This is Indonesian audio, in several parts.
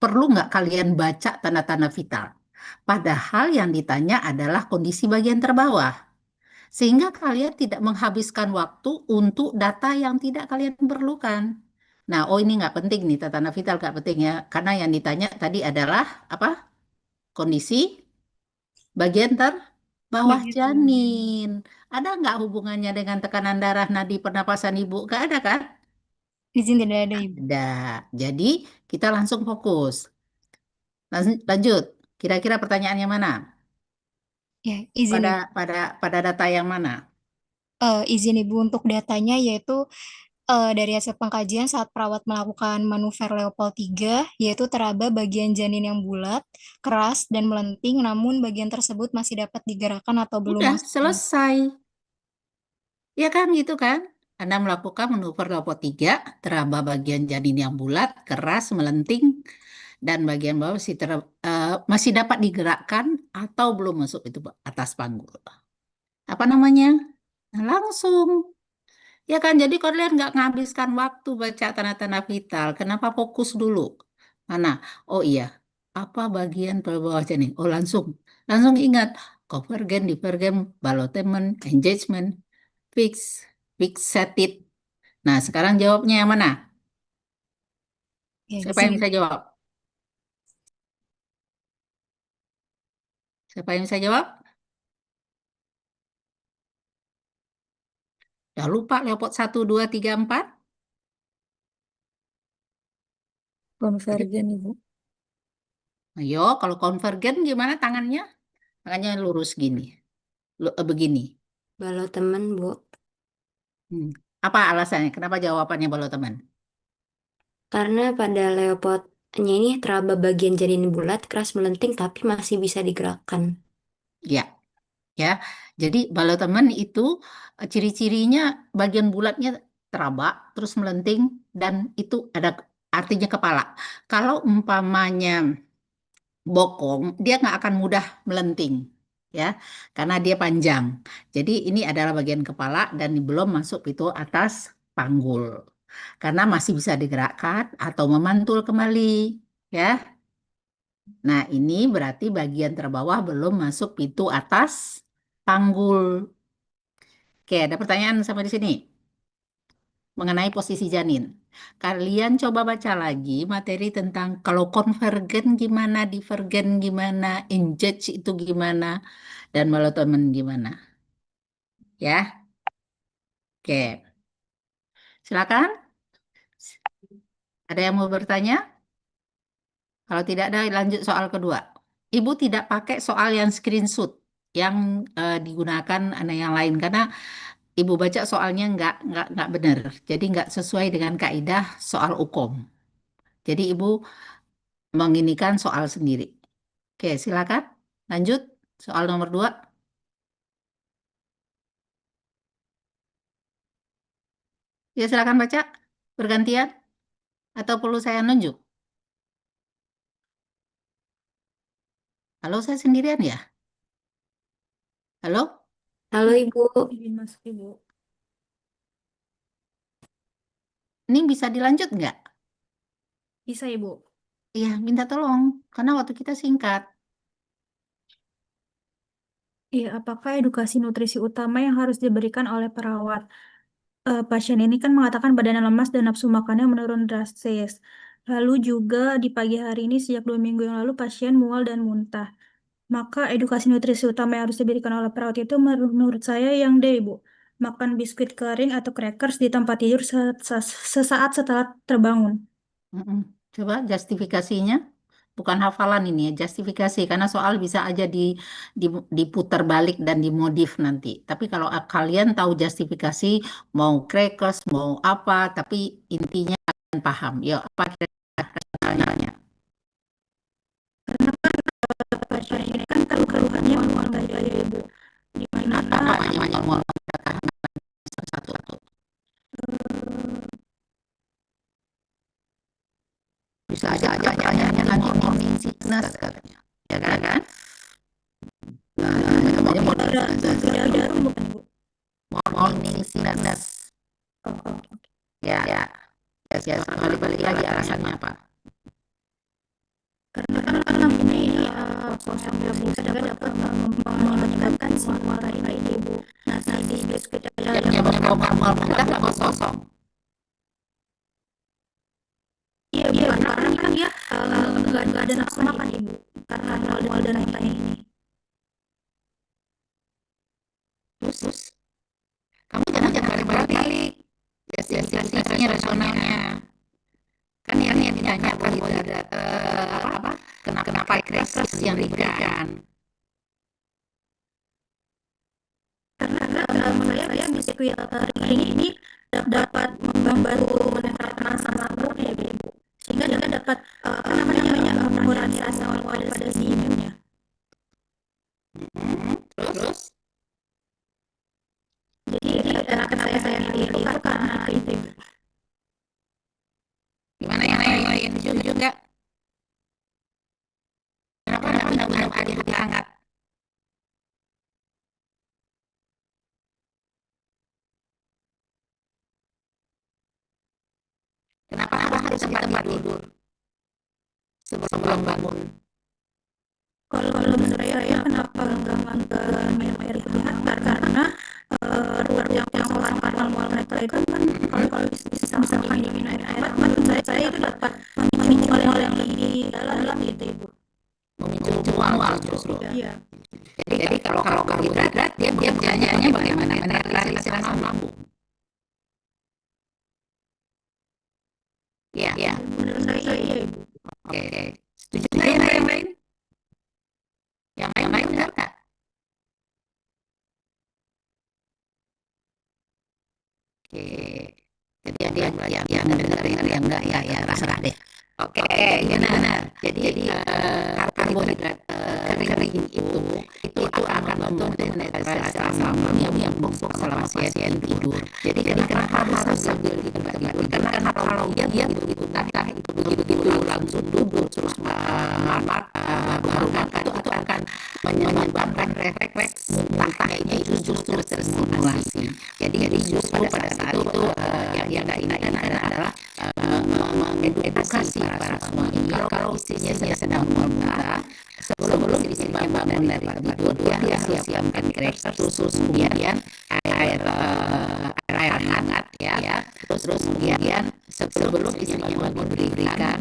perlu nggak kalian baca tanda-tanda vital? Padahal yang ditanya adalah kondisi bagian terbawah. Sehingga kalian tidak menghabiskan waktu untuk data yang tidak kalian perlukan. Nah, oh ini nggak penting nih, tanda vital nggak penting ya. Karena yang ditanya tadi adalah apa? Kondisi bagian terbawah Bagian terbawah janin. janin. Ada nggak hubungannya dengan tekanan darah, nadi, pernapasan ibu? Nggak ada kan? Izin tidak ada, Ibu. Ada. Jadi kita langsung fokus. Lanjut. Kira-kira pertanyaannya mana? Ya, izin Pada Ibu. pada data yang mana? Izin Ibu untuk datanya yaitu dari hasil pengkajian saat perawat melakukan manuver Leopold 3, yaitu teraba bagian janin yang bulat, keras, dan melenting, namun bagian tersebut masih dapat digerakkan atau belum Udah masuk. selesai. Ya kan gitu kan? Anda melakukan manuver Leopold 3, teraba bagian janin yang bulat, keras, melenting, dan bagian bawah masih dapat digerakkan atau belum masuk itu atas panggul. Apa namanya? Nah, langsung. Ya kan, jadi kalian nggak nghabiskan waktu baca tanda-tanda vital. Kenapa fokus dulu? Mana? Oh iya, apa bagian bawah janin? Oh langsung. Langsung ingat. Convergen, divergen, ballottement, engagement, fix, fixated. Nah, sekarang jawabnya yang mana? Ya, di Siapa yang sini. bisa jawab? Siapa yang bisa jawab? Udah lupa Leopold 1, 2, 3, 4. Jadi, Konvergen, Ibu. ayo, kalau konvergen gimana tangannya? Tangannya lurus gini. Begini. Kalau teman, Bu. Hmm. Apa alasannya? Kenapa jawabannya balo teman? Karena pada Leopoldnya ini teraba bagian janin bulat, keras melenting, tapi masih bisa digerakkan. Ya, ya. Jadi balo teman itu ciri-cirinya bagian bulatnya terabak, terus melenting, dan itu ada artinya kepala. Kalau umpamanya bokong, dia nggak akan mudah melenting, ya, karena dia panjang. Jadi ini adalah bagian kepala dan belum masuk itu atas panggul, karena masih bisa digerakkan atau memantul kembali, ya. Nah, ini berarti bagian terbawah belum masuk pintu atas panggul. Oke, ada pertanyaan sampai di sini mengenai posisi janin. Kalian coba baca lagi materi tentang kalau konvergen gimana, divergen gimana, engage itu gimana, dan melatonin gimana. Ya, oke. Silakan. Ada yang mau bertanya? Kalau tidak ada, lanjut soal kedua. Ibu tidak pakai soal yang screenshot yang digunakan anak yang lain karena Ibu baca soalnya nggak benar. Jadi nggak sesuai dengan kaidah soal hukum. Jadi Ibu menginikan soal sendiri. Oke, silakan. Lanjut. Soal nomor 2. Ya, silakan baca. Bergantian. Atau perlu saya nunjuk? Halo, saya sendirian ya? Halo? Halo, Ibu. Izin masuk, Ibu. Ini bisa dilanjut nggak? Bisa, Ibu. Iya, minta tolong. Karena waktu kita singkat. Iya, apakah edukasi nutrisi utama yang harus diberikan oleh perawat? Pasien ini kan mengatakan badannya lemas dan nafsu makannya menurun drastis. Lalu juga di pagi hari ini sejak 2 minggu yang lalu pasien mual dan muntah. Maka edukasi nutrisi utama yang harus diberikan oleh perawat itu menurut saya yang D, Bu. Makan biskuit kering atau crackers di tempat tidur sesaat setelah terbangun. Mm-mm. Coba justifikasinya. Bukan hafalan ini ya, justifikasi. Karena soal bisa aja di, diputar balik dan dimodif nanti. Tapi kalau kalian tahu justifikasi, mau crackers, mau apa, tapi intinya kalian paham. Ya, apa kira-kira? Pasien ini kan keluhannya mual dari ibu. Di Apa mana namanya mau satu-satu. Bisa aja pertanyaannya kan morning sickness katanya. Ya kan? Nah, namanya morning ada sickness. jarum bukan, Bu? Morning sickness. Oh, oh. Ya, ya. Ya, balik-balik lagi alasannya apa? kan lampunya ini kosong ya Bu, sehingga dapat menyebabkan sinyal tadi Ibu. Nah, si biskuit yang normal kita nggak kosong. iya Bu, karena kan dia nggak ada nafsu makan Ibu, karena mual dan lain-lain ini. Terus kamu jangan balik-balik. Justifikasinya rasionalnya. Kan yang ditanya karbohidrat apa? Kenapa krisis yang diberikan? Karena saya biskuit kering ini dapat membantu meningkatkan asam lambung ya Ibu, sehingga dia dapat mengurangi rasa mual pada si ibunya. Terus Jadi kenapa saya pilih itu karena itu Ibu. gimana yang lain juga? Kenapa minum air putih hangat? Kenapa harus di tempat tidur sebelum bangun? Kalau menurut saya kenapa nggak minum air putih hangat, karena ruang yang menghasilkan mual mereka itu kan kalau misalkan diminum air hangat, menurut saya itu dapat memicu mual yang lebih dalam gitu Ibu. Memicu mual justru. Iya. Jadi kalau karbohidrat dia kerjanya bagaimana? Menetralisasi asam lambung. Ya. Menurut saya iya Ibu. Oke. Setuju nggak yang lain? Yang lain benar nggak? Oke. Jadi ada yang dengerin yang enggak ya terserah deh. Oke, benar. Jadi karbohidrat kering itu akan membantu menetralisasi asam lambung yang bongkok selama pasien tidur. Jadi kenapa harus sambil di tempat tidur? Karena kalau dia begitu itu begitu langsung duduk terus baru makan itu akan menyebabkan refleks muntahnya itu justru terstimulasi. Jadi justru pada saat itu yang diinginkan adalah mengedukasi para suami kalau istrinya sedang muntah sebelum istrinya bangun dari tidur dia harus siapkan khusus, kemudian air hangat ya. Terus kemudian sebelum istrinya bangun diberikan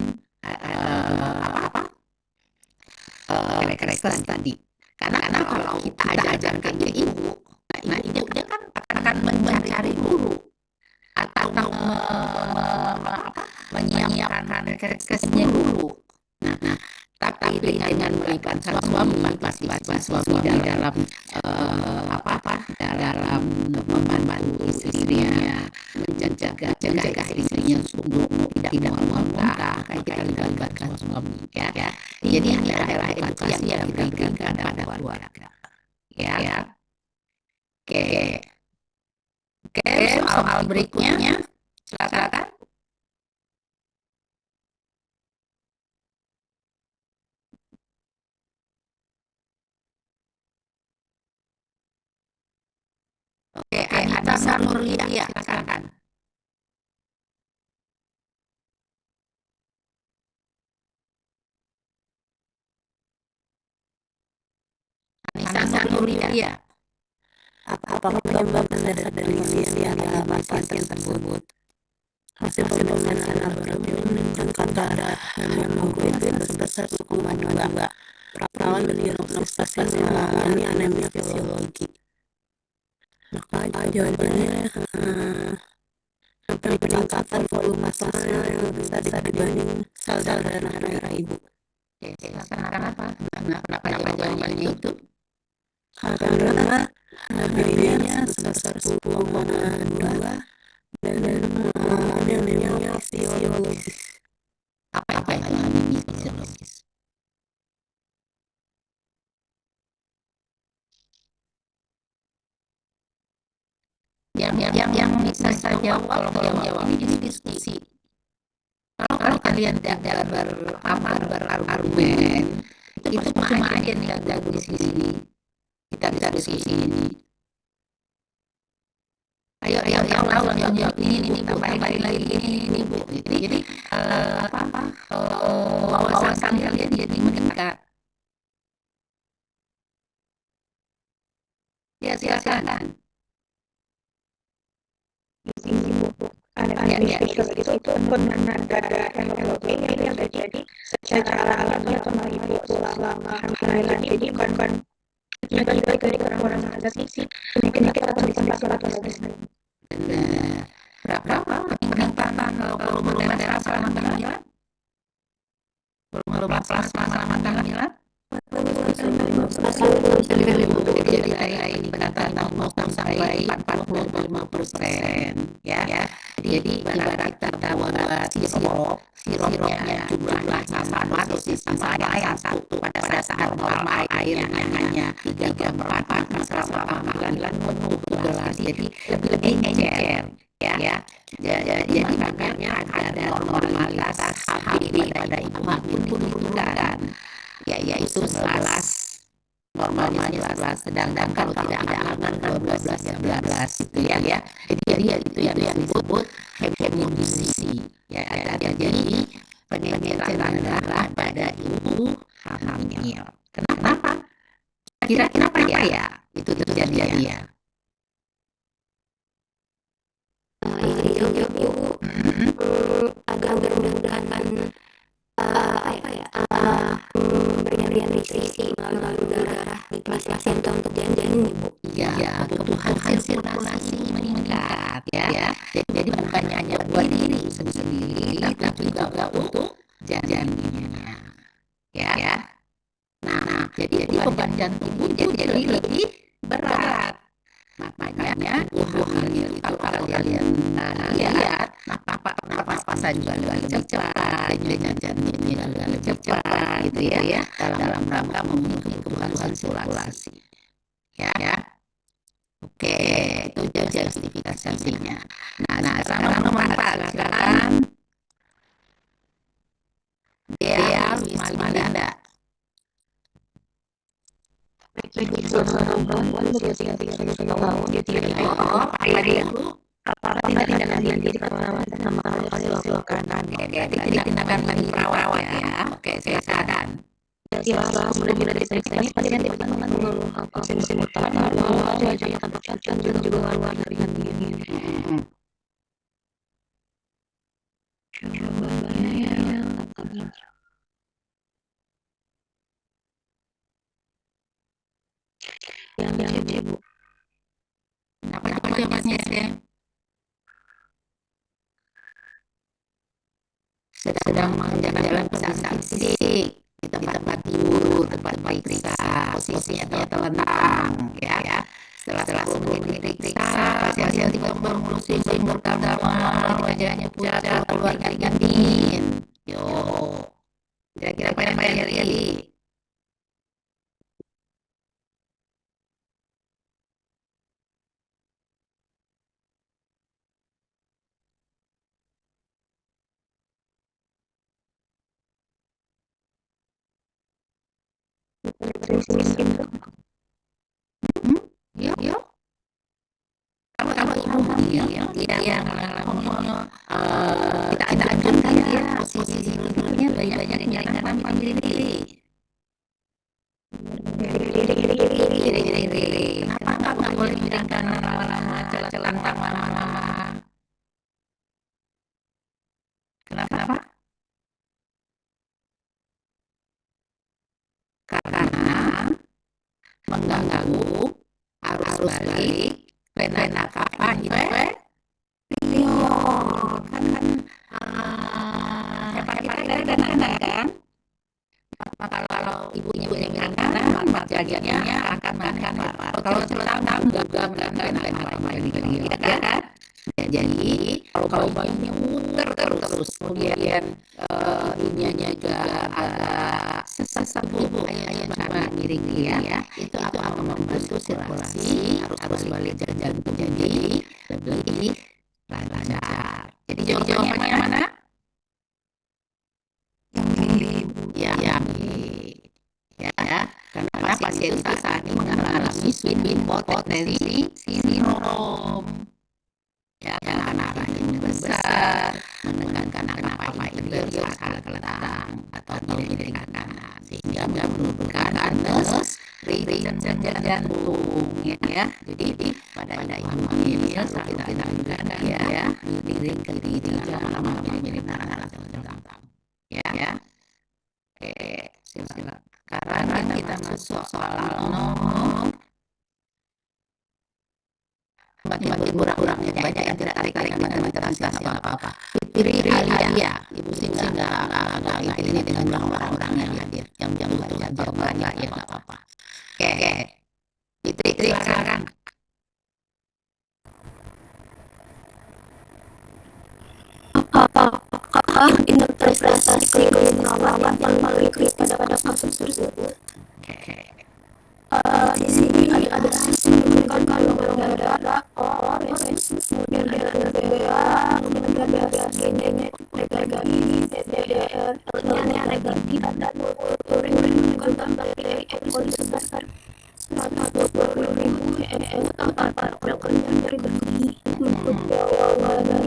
kreksan tadi. Karena kalau kita ajarkan ke ibu, nah ibu dia kan akan mencari dulu atau menyiapkan kreksannya dulu. Nah, tapi dengan melibatkan suami dalam dalam membantu istrinya menjaga istrinya untuk tidak muntah, kita libatkan suami ya. Jadi ini adalah edukasi yang kita berikan pada keluarga. Ya. Oke, soal berikutnya silakan. Oke, Anita Nurlia, silakan. Anita Nurlia. Apakah penyebab mendasar dari usia yang dialami pasien tersebut? Hasil pemeriksaan laboratorium menunjukkan darah hemoglobin sebesar 1,2. Perawat mendiagnosis pasien mengalami anemia fisiologi. Maka jawabannya peningkatan volume sel yang besar dibanding sel darah ibu. Kenapa jawabannya itu? Karena HB-nya sebesar 10,2 dan mengalami anemia fisiologis. Apa yang anemia fisiologis? Yang bisa saya jawab, kalau jawab ini diskusi. Kalau kalian tidak berargumen, itu cuma aja nih diskusi ini. Kita bisa diskusi ini. Ayo yang tahu jawab ini Bu, tambahin lagi ini Bu. Jadi wawasan kalian jadi meningkat. Ya silakan. Ada itu benar ada hemoglobin yang terjadi secara alami atau melalui selama hamil. Jadi bukan balik dari orang-orang yang ada sisi penyakit atau disease atau lain. Berapa peningkatan kalau belum ada selama kehamilan? Belum ada plasma selama kehamilan? Jadi ini peningkatan 0 sampai 45%, ya. Jadi ibarat kita buat sirupnya jumlah sama dosis sama yang satu pada saat normal airnya hanya 3/4 selama kehamilan penuh gelas, jadi lebih encer, ya. Jadi makanya ada normalitas HB pada ibu hamil diturunkan, yaitu 11 normalnya 11, sedangkan kalau tidak aman 12 13 itu ya. Jadi itu yang disebut hemodialisi, ya. Jadi pengenceran darah pada ibu hamil. Kenapa? Kira-kira apa ya itu terjadi ya? Agar mudah-mudahan pemberian nutrisi melalui darah di plasenta untuk janin ibu. Ya, kebutuhan sirkulasi meningkat, ya. Jadi bukan hanya buat diri sendiri, tapi juga untuk janinnya, ya. Nah, jadi beban jantung jadi lebih berat. Makanya ibu hamil itu kalau kalian lihat napas-napasan juga lebih cepat, jantung-jantungnya juga lebih cepat, gitu ya. Dalam rangka memenuhi kebutuhan sirkulasi, ya. Oke, itu justifikasinya. Nah, sekarang nomor 4, silakan. Dea Wismalinda. Apakah tindakan yang dilakukan sama kali lakukan? Jadi tindakan lagi perawat, ya. Oke, silakan. Setelah kemudian dari teknik pasien ditemukan mengeluh musim utama wajahnya tampak cacat dan juga luar dari ini. Jawabannya yang C, Bu. Apa jawabannya, Sen? Sedang menjalankan pemeriksaan fisik di tempat tidur, tempat periksa, posisinya telentang, ya. Setelah 10 menit diperiksa, pasien tiba-tiba melusing pertama wajahnya pucat keluar keringat dingin. Yo, kira-kira apa yang terjadi? Yuk. Kalau ibu hamil yang kita ajukan dia posisi tidurnya banyak kanan diri. Kenapa nggak boleh miring kanan lama-lama, celantang lama-lama? Kenapa? Karena mengganggu arus balik vena cava inferior, kan hepatitis dan kanan kan. Maka kalau ibunya miring kanan, maka janinnya akan makan hepat. Kalau celantang gagal vena cava inferior, kan. Jadi kalau bayinya muter terus, kemudian ininya juga agak sesak ibu ayahnya coba miring ya, itu akan membantu sirkulasi arus balik jantung jadi lebih lancar. Jadi jawabannya mana? Yang ya, karena pasien saat ini mengalami swing potensi sindrom. dasar, menekankan apa interior saat lelang atau miring ke kanan, sehingga menurunkan sinus ritme jantung, ya. Jadi pada ibu hamil selalu kita berikan dia miring ke kiri, jangan lama-lama miring ke kanan atau ke belakang, ya. Oke, silakan. Sekarang kita masuk soal nomor makin kurang-kurangnya, banyak yang tidak tarik dengan matematika apa-apa. Fitri Alia, Ibu Singa nggak ini dengan orang-orang yang hadir, yang butuh jawabannya ya nggak apa-apa. Oke, Fitri silakan. Apakah interpretasi keilmuan yang paling kritis pada kasus tersebut? Di sini ada menunjukkan golongan darah O, kemudian ada BBA, kemudian ada gennya negatif, TTR, L-nya negatif, dan urin menunjukkan bakteri E. coli sebesar 120.000 EF tanpa keluarnya dari bergigi. Untuk jawabannya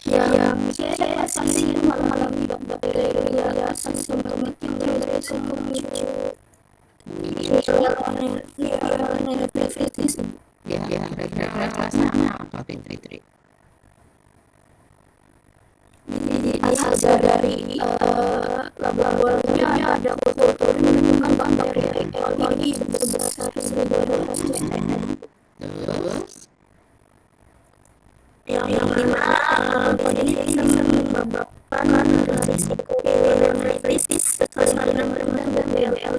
yang siapa saksi yang mengalami bakteri yang simptomatik dari pemicu nefritis. Ya, kelasnya apa Fitri? Hasil dari laboratoriumnya ada foto menunjukkan bakteri E. coli sebesar 1.200 cm. Terus Yang dimana ini menyebabkan risiko nefritis salinan dan BLL.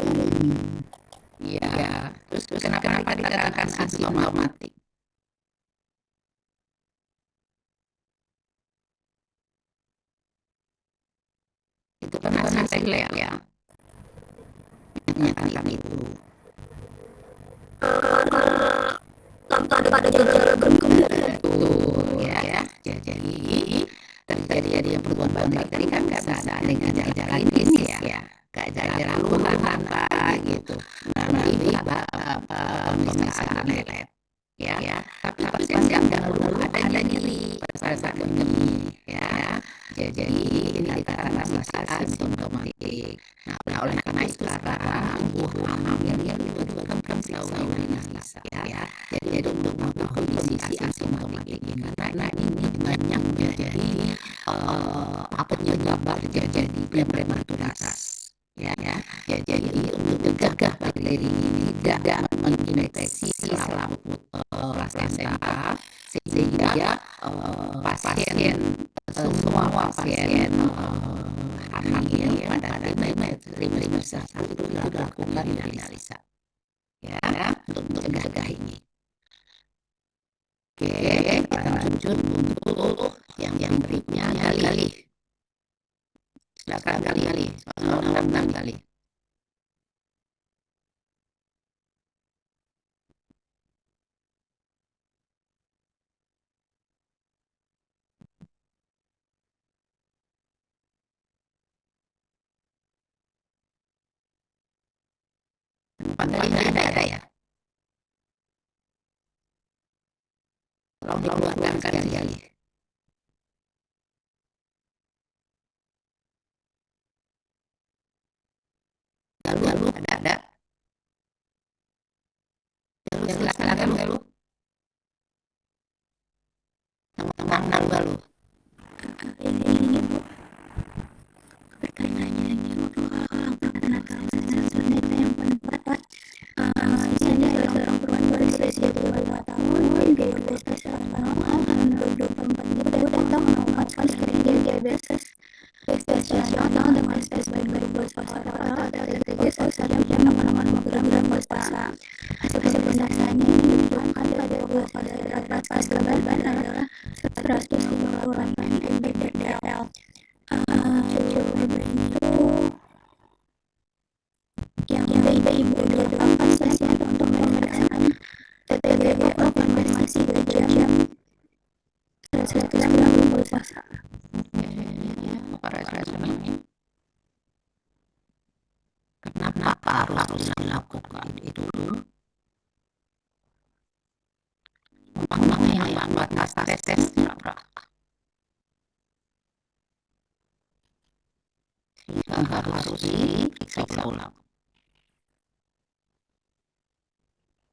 ya, terus kenapa dikatakan asimptomatik? Itu kan hasil tes ya, menyatakan itu. Tanpa ada gejala berikutnya. Betul, ya. Jadi terjadi yang perubahan bakteri kan nggak bisa dengan gejala klinis ya, gejala luar apa gitu. Nanti pemeriksaan lab, ya. Tapi pasien nggak perlu ada nyeri pada saat ini, ya. Jadi ini dikatakan masih asimptomatik. Nah, oleh karena itu sekarang ibu hamil itu juga kan tahu analisa, ya. Jadi untuk mengetahui kondisi asimptomatik ini, karena ini banyak menjadi penyebab terjadi prematuritas, ya. Jadi untuk mencegah bakteri ini tidak menginfeksi selaput plasenta, sehingga pasien semua pasien hamil pada trimester 1 itu dilakukan analisa, ya, untuk mencegah ini. Oke, kita lanjut untuk yang berikutnya Gali. Silakan Gali. Soal Gali. Gali nggak ada ya? Tolong dikeluarkan Gali. Galuh ada. Silakan Galuh. Tenang Galuh. Ini Bu, pertanyaannya apakah penata yang pendapat misalnya seorang perempuan berusia 25 tahun diabetes gestasional dan 24 minggu datang melakukan screening diabetes gestasional dengan tes baik glukosa darah atau TTG sebesar 6,5 gram glukosa. Hasil pemeriksaan ini menunjukkan pada glukosa darah pasca badan adalah 158 mg/dl. Jawaban itu yang ibu dilakukan pasien untuk pemeriksaan TTG konfirmasi 3 jam 100 gram glukosa. Kenapa harus dilakukan itu? Memang yang buat tes berapa? Yang harus diperiksa ulang.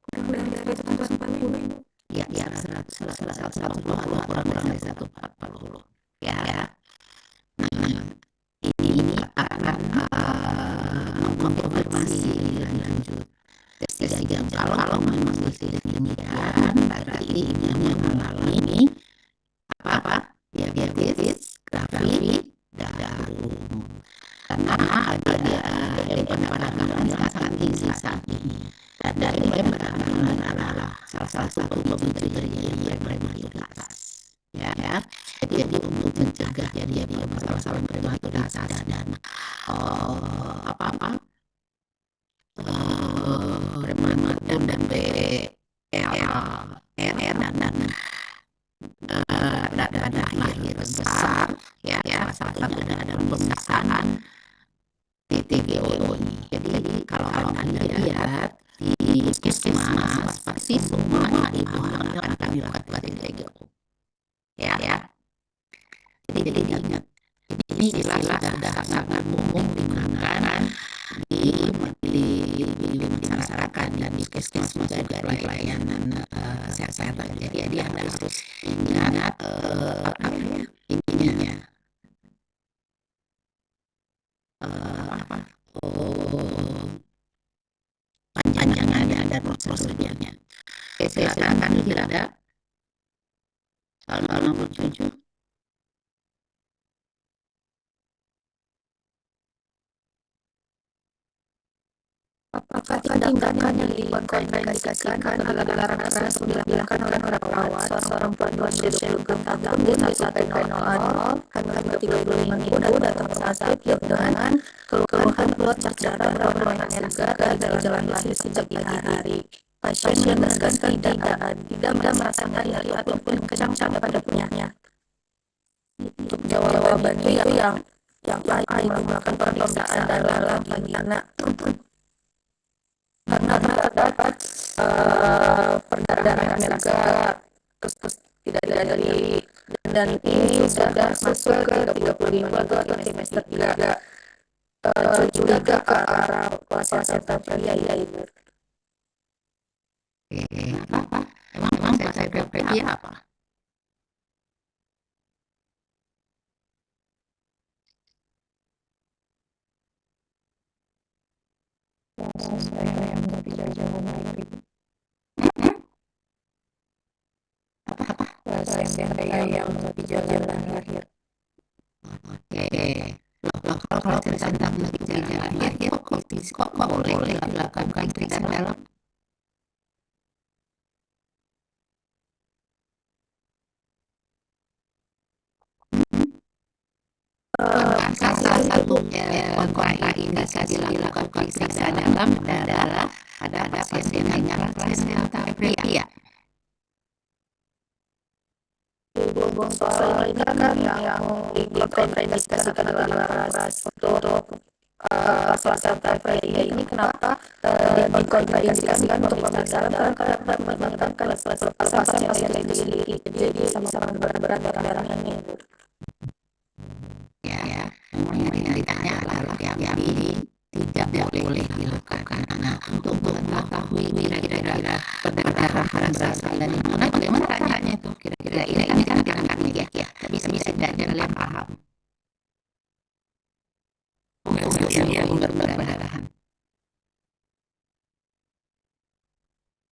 Kurang dari 140 Ibu. Ya, 120 kurang dari 140. Ya. Nah, ini akan mengkonfirmasi lanjut tes 3 jam. Kalau memang masih demikian, berarti ini mengalami apa? Diabetes, gravid, darum. Karena ada peradangan saat ini. Dan peradangan adalah salah satu pemicu dari prematuritas. Ya. Jadi untuk mencegah jadi masalah prematuritas dan prematur dan BLR dan lahir besar, ya salah satunya adalah pemeriksaan TTGO ini. Jadi kalau Anda lihat di puskesmas pasti semua ibu hamil akan dilakukan TTGO. Ya. Jadi ingat, ini istilah sudah sangat umum digunakan di masyarakat dan di puskesmas juga di pelayanan kesehatan. Jadi Anda harus ingat ininya. Panjangnya dan prosedurnya. Silakan tidak ada soal nomor 7. Apakah tindakan yang dikontraindikasikan adalah kekerasan yang dilakukan oleh perawat seorang perempuan berusia 20 tahun sampai KNO hamil 35 minggu datang ke rumah sakit dengan keluhan perut darah berwarna segar dari jalan lahir sejak pagi hari. Pasien menegaskan tidak merasa nyeri ataupun kencang pada punyanya. Untuk jawaban itu yang ibu melakukan pemeriksaan dalam vagina karena terdapat perdarahan yang agak terus tidak dari dan ini sudah masuk ke 35 minggu atau trimester 3 juga ke arah plasenta pria Ibu. Apa? Emang plasenta pria apa? Saya yang tidak jauh lagi. Apa? Plasenta yang jalan lahir. Oke. Loh, kalau plasenta jalan lahir kok boleh dilakukan pemeriksaan dalam? Salah satu kontraindikasi dilakukan pemeriksaan dalam adalah ada pasien dengan plasenta pria. Ibu soal ini kan yang dikontraindikasikan adalah untuk plasenta pria ini kenapa dikontraindikasikan untuk pemeriksaan karena menyebabkan pasien sendiri jadi sama berat darahnya ini. Ya, yang ditanya adalah yang tidak boleh dilakukan. Nah, untuk mengetahui kira-kira perdarahan berasal dari mana, bagaimana tanyanya itu? Kira-kira ini kan ya, bisa tidak kalian paham. Untuk sumber perdarahan.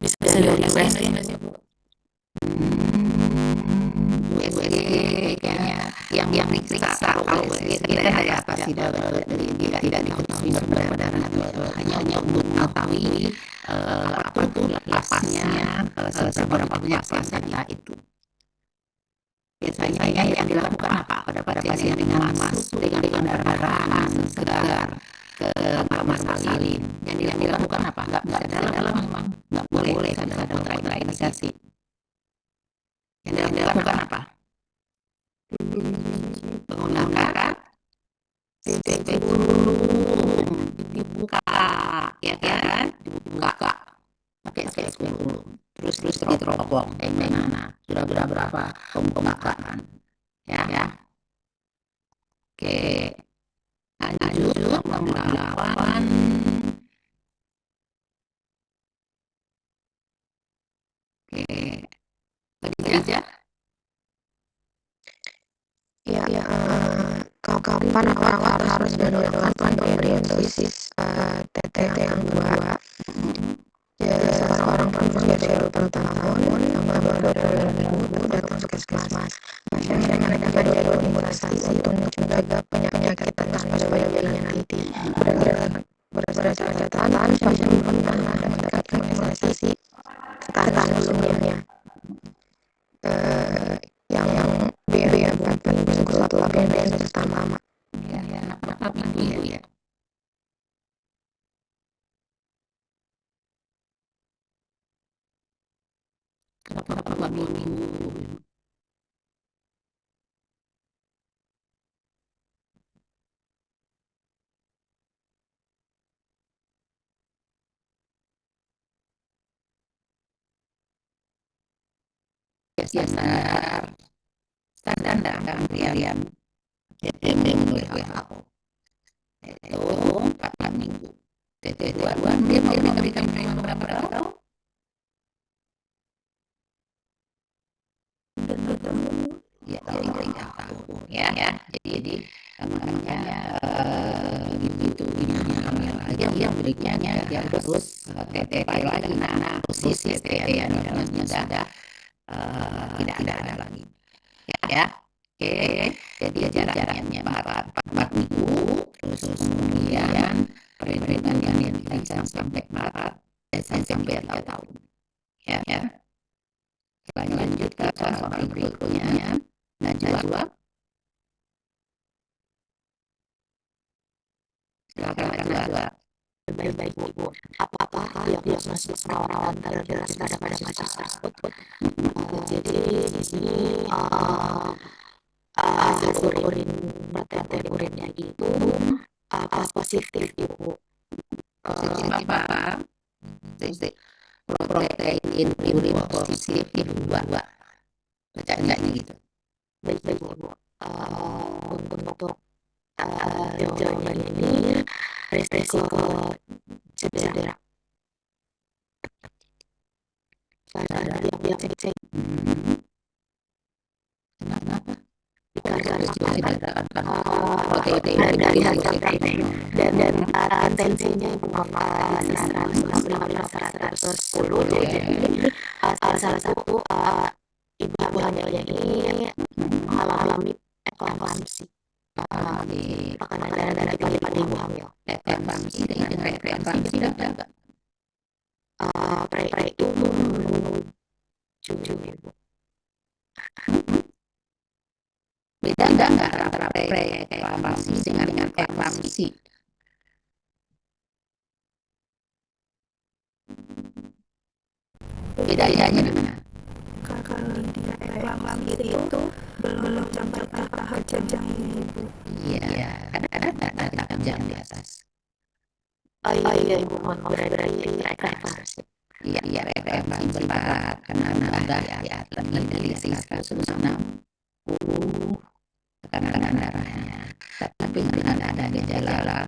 Bisa dari USG nggak Bu? USG kayaknya yang periksa kalau USG tidak ada apa sih tidak diketahui sumber perdarahan, hanya untuk mengetahui apa itu lapasnya seberapa banyak plasenta itu. Biasanya yang dilakukan apa pada pasien dengan masuk dengan perdarahan segar ke kamar salin, yang dilakukan apa? Nggak bisa dalam memang nggak boleh ada kontraindikasi. Yang dilakukan apa? Menggunakan spekulum, dibuka, ya kan? Dibuka pakai kurikulum. Terus diteropong mana sudah berapa pembukaan ya. Oke, lanjut nomor 8. Oke, Khadijah. Ya, kapan orang harus mendapatkan pemberian dosis TT yang kedua? Ya, seorang perempuan berusia 20 tahun yang baru 2 minggu datang ke puskesmas. Pasien mereka jadwal imunisasi untuk menjaga penyakit tetanus pada bayinya nanti. Berdasarkan catatan, pasien belum pernah mendapatkan imunisasi tetanus sebelumnya. Yang biaya minggu setelah pemberian dosis pertama. Ya, apa minggu ya? Berapa minggu? Standar antrian menurut WHO itu 4 minggu. TT2 dia memberikan berapa tahun? Ya, 3 tahun ya. Jadi makanya gitu hamil aja yang berikutnya dia terus TT lagi dosis TT yang sudah tidak ada lagi ya. Oke, jadi jaraknya 4 minggu, terus kemudian perlindungan yang diberikan sampai 3 tahun ya. Lanjut ke soal berikutnya. Najwa, silakan Najwa. Baik Ibu, apa yang masuk perawatan terjelas pada kasus tersebut? Jadi di sini hasil urin baterai urinnya itu positif Ibu. Positif apa? Protein urin positif 2. Bacanya gitu. Baik Ibu. Untuk jawaban ini resiko cedera. Karena yang cek Kenapa? dikarenakan Protein dari hasil dan tensinya Ibu masih 115/110. Jadi salah satu ibu hamilnya ini mengalami eklamasi. Tekanan darah tinggi pada ibu hamil. Eklamasi dengan eklamasi tidak. Pre itu menuju Ibu. Beda nggak antara pre-eklamasi dengan eklamasi? Bedanya di mana? Kalau dia eklamasi itu belum sampai tahap jenjang Ibu. Iya, ada jam di atas. Iya Ibu, berarti eklamasi. Iya, eklamasi berat karena udah ya lebih dari 160 tekanan darahnya. Tapi dengan ada gejala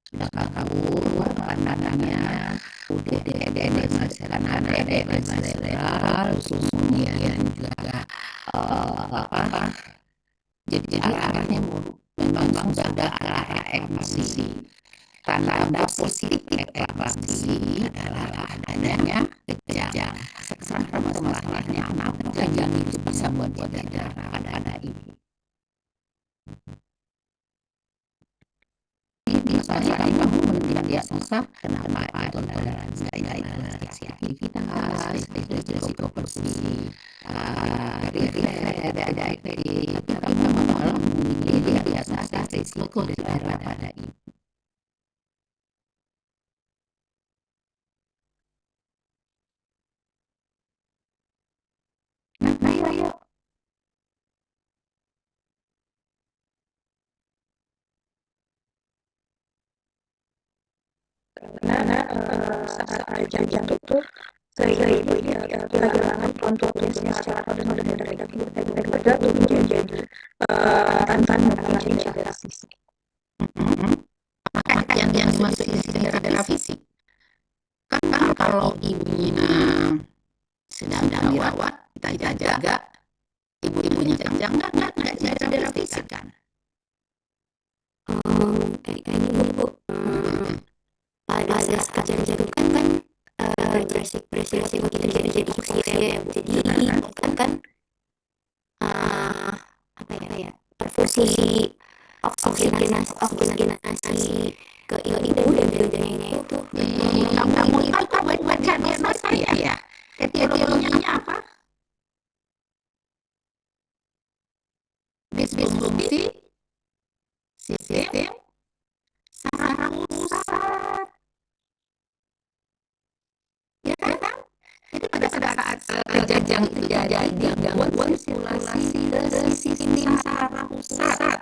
sudah kabur, pandangannya udah edema cerebral, kemudian juga jadi arahnya memang sudah ada arah eklamasi. Tanda positif eklamasi adalah adanya kejang. Sekarang masalahnya kenapa kejang itu bisa buat darah pada ibu. Misalnya kamu tidak susah, kenapa itu reaksi aktivitas, risiko perfusi, ada efek, tapi kamu malah memilih di atas risiko darah pada ibu. Ayo. Karena saat jam itu seribu ini kehilangan kontursnya secara benar-benar kita tuh menjadi tantangan mengalami cedera fisik. Maka yang dimaksud istilah cedera fisik kan kalau ibunya sedang dirawat, kita jaga, ibunya kencang, nggak cedera fisik kan? Kayaknya gini Bu, pada saat jantung kan beresiko jadi oksigen ya Bu. Jadi kan apa ya perfusi oksigenasi ke ibu dan neneknya itu Kamu baca diagnosa ya? Etiologinya apa? Disfungsi sistem saraf pusat, ya kan? Jadi pada saat kejadian itu terjadi gangguan sirkulasi ke sistem saraf pusat,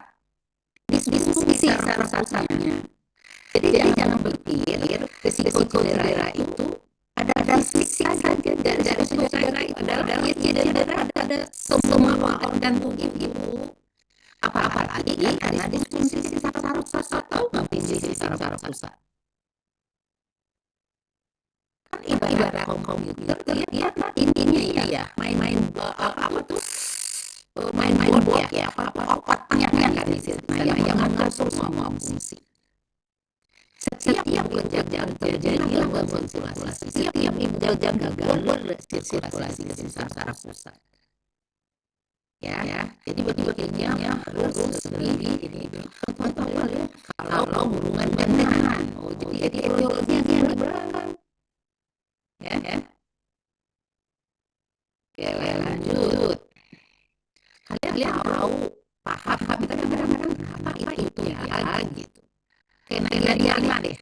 disfungsi saraf pusatnya. Jadi jangan berpikir risiko cedera itu ada fisik saja, dari risiko cedera itu adalah cedera ada semua organ tubuh ibu. Apalagi karena disfungsi saraf pusat, tahu nggak fungsi saraf pusat? Kan ibarat komputer dia intinya ya main apa tuh main board ya apa otaknya kan di situ yang mengatur semua fungsi. Setiap gangguan terjadi gangguan sirkulasi, setiap gangguan sirkulasi ke sistem saraf pusat. Ya, jadi bentuknya harus sendiri ini. Contoh ya, kalau hubungan gandengan, jadi etiologinya dia berangkat. Ya, lanjut. Kalian tahu paham tapi kadang-kadang apa itu ya gitu. Kayak dia deh.